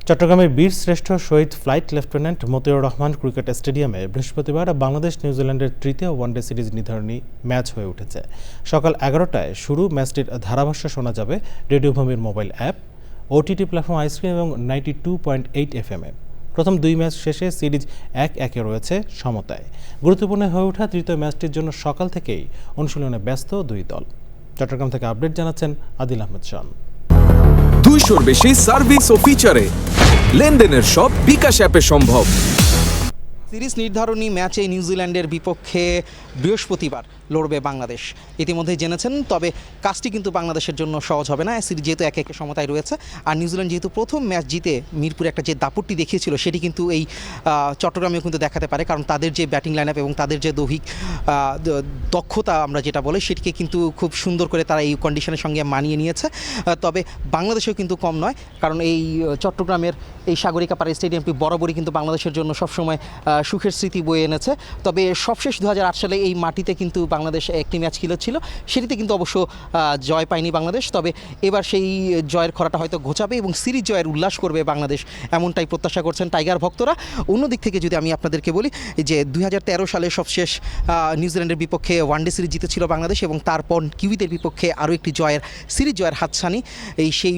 চট্টগ্রামের বীরশ্রেষ্ঠ শহীদ flight lieutenant Motiur Rahman cricket স্টেডিয়ামে বৃহস্পতিবার বাংলাদেশ নিউজিল্যান্ডের তৃতীয় ওয়ানডে সিরিজ নির্ধারণী ম্যাচ হয়ে উঠেছে। সকাল 11টায় শুরু ম্যাচটির ধারাভাষ্য শোনা যাবে রেডিওভূমির mobile app, OTT platform iScreen এবং 92.8 FM-এ। প্রথম দুই ম্যাচ শেষে সিরিজ 1-1 রয়েছে সমতায়। গুরুত্বপূর্ণ হয়ে ওঠা তৃতীয় ম্যাচটির জন্য সকাল থেকেই অনুশীলনে ব্যস্ত দুই দল। চট্টগ্রাম থেকে আপডেট জানাচ্ছেন আদিল আহমেদ শান। 200-র বেশি সার্ভিস ও ফিচারে লেনদেনের সব বিকাশ অ্যাপে সম্ভব। সিরিজ নির্ধারণী ম্যাচে নিউজিল্যান্ডের বিপক্ষে বৃহস্পতিবার লড়বে বাংলাদেশ। ইতিমধ্যেই জেনেছেন, তবে কাজটি কিন্তু বাংলাদেশের জন্য সহজ হবে না। সিরিজ যেহেতু 1-1 সমতায় রয়েছে, আর নিউজিল্যান্ড যেহেতু প্রথম ম্যাচ জিতে মিরপুরে একটা যে দাপটটি দেখিয়েছিল সেটি কিন্তু এই চট্টগ্রামেও কিন্তু দেখাতে পারে, কারণ তাদের যে ব্যাটিং লাইন আপ এবং তাদের যে দৈহিক দক্ষতা আমরা যেটা বলে সেটিকে কিন্তু খুব সুন্দর করে তারা এই কন্ডিশনের সঙ্গে মানিয়ে নিয়েছে। তবে বাংলাদেশেও কিন্তু কম নয়, কারণ এই চট্টগ্রামের এই সাগরিকা পাড়া স্টেডিয়ামটি বরাবরই কিন্তু বাংলাদেশের জন্য সবসময় সুখের স্মৃতি বয়ে এনেছে। তবে সবশেষ 2008 সালে এই মাটিতে কিন্তু বাংলাদেশ একটি ম্যাচ খেলেছিল, সেটিতে কিন্তু অবশ্য জয় পায়নি বাংলাদেশ। তবে এবার সেই জয়ের খরাটা হয়তো ঘোচাবে এবং সিরিজ জয়ের উল্লাস করবে বাংলাদেশ, এমনটাই প্রত্যাশা করছেন টাইগার ভক্তরা। অন্যদিক থেকে যদি আমি আপনাদেরকে বলি যে 2013 সালে সবশেষ নিউজিল্যান্ডের বিপক্ষে ওয়ানডে সিরিজ জিতেছিল বাংলাদেশ, এবং তারপর কিউইদের বিপক্ষে আরও একটি সিরিজ জয়ের হাতছানি। সেই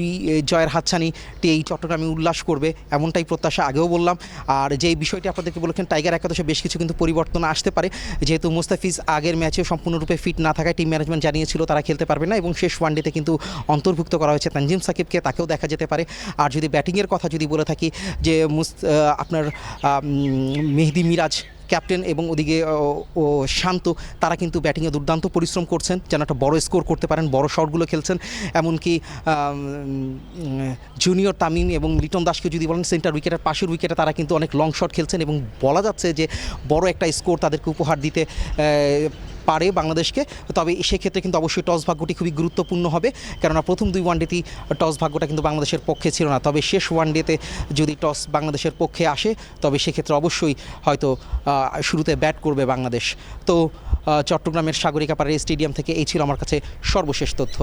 জয়ের হাতছানিটি এই চট্টগ্রামে উল্লাস করবে, এমনটাই প্রত্যাশা আগেও বললাম। আর যে বিষয়টি আপনাদেরকে বলেছেন, টাইগার একাদশে বেশ কিছু কিন্তু পরিবর্তন আসতে পারে, যেহেতু মুস্তাফিজ আগের ম্যাচে সম্পূর্ণরূপে ফিট না থাকায় টিম ম্যানেজমেন্ট জানিয়েছিল তারা খেলতে পারবে না, এবং শেষ ওয়ানডেতে কিন্তু অন্তর্ভুক্ত করা হয়েছে তানজিম সাকিবকে, তাকেও দেখা যেতে পারে। আর যদি ব্যাটিংয়ের কথা যদি বলে থাকি, যে আপনার মেহেদি মিরাজ ক্যাপ্টেন এবং ওদিকে ও শান্ত, তারা কিন্তু ব্যাটিংয়ে দুর্দান্ত পরিশ্রম করছেন যেন একটা বড় স্কোর করতে পারেন, বড় শটগুলো খেলছেন। এমনকি জুনিয়র তামিম এবং লিটন দাসকে যদি বলেন সেন্টার উইকেটের পাশের উইকেটে তারা কিন্তু অনেক লং শট খেলছেন, এবং বলা যাচ্ছে যে বড় একটা স্কোর তাদেরকে উপহার দিতে পারে বাংলাদেশকে। তবে সেক্ষেত্রে কিন্তু অবশ্যই টস ভাগ্যটি খুবই গুরুত্বপূর্ণ হবে, কেননা প্রথম দুই ওয়ানডেতেই টস ভাগ্যটা কিন্তু বাংলাদেশের পক্ষে ছিল না। তবে শেষ ওয়ানডেতে যদি টস বাংলাদেশের পক্ষে আসে, তবে সেক্ষেত্রে অবশ্যই হয়তো শুরুতে ব্যাট করবে বাংলাদেশ। তো চট্টগ্রামের সাগরিকা পাড়া স্টেডিয়াম থেকে এই ছিল আমার কাছে সর্বশেষ তথ্য।